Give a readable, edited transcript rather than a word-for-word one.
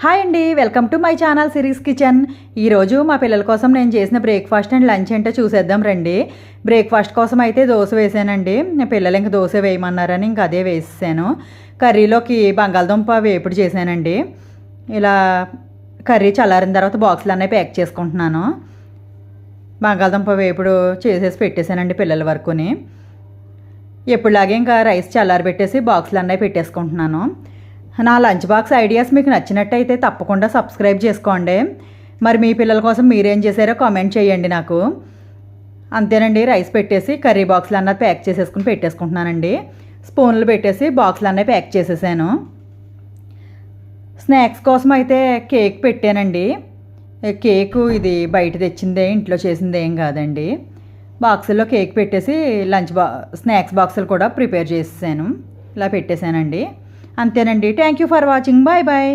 Hi అండి, welcome to my channel series kitchen. ఈరోజు మా పిల్లల కోసం నేను చేసిన బ్రేక్ఫాస్ట్ అండ్ లంచ్ ఏంటో చూసేద్దాం రండి. బ్రేక్ఫాస్ట్ కోసం అయితే దోశ వేసానండి. పిల్లలు ఇంక దోశ వేయమన్నారని ఇంక అదే వేసాను. కర్రీలోకి బంగాళదుంప వేపుడు చేశానండి. ఇలా కర్రీ చల్లారిన తర్వాత బాక్సులు అన్నీ ప్యాక్ చేసుకుంటున్నాను. బంగాళదుంప వేపుడు చేసేసి పెట్టేశానండి పిల్లల వరకుని. ఎప్పుడులాగే ఇంకా రైస్ చల్లారి పెట్టేసి బాక్సులు అన్నీ పెట్టేసుకుంటున్నాను. నా లంచ్ బాక్స్ ఐడియాస్ మీకు నచ్చినట్టయితే తప్పకుండా సబ్స్క్రైబ్ చేసుకోండి. మరి మీ పిల్లల కోసం మీరేం చేశారో కామెంట్ చేయండి నాకు. అంతేనండి, రైస్ పెట్టేసి కర్రీ బాక్సులు అన్నది ప్యాక్ చేసేసుకుని పెట్టేసుకుంటున్నానండి. స్పూన్లు పెట్టేసి బాక్సులు అన్నీ ప్యాక్ చేసేసాను. స్నాక్స్ కోసం అయితే కేక్ పెట్టానండి. కేకు ఇది బయట తెచ్చిందే, ఇంట్లో చేసిందే ఏం కాదండి. బాక్సుల్లో కేక్ పెట్టేసి స్నాక్స్ బాక్సులు కూడా ప్రిపేర్ చేసేసాను. ఇలా పెట్టేశానండి. అంతేనండి. Thank you for watching. Bye bye.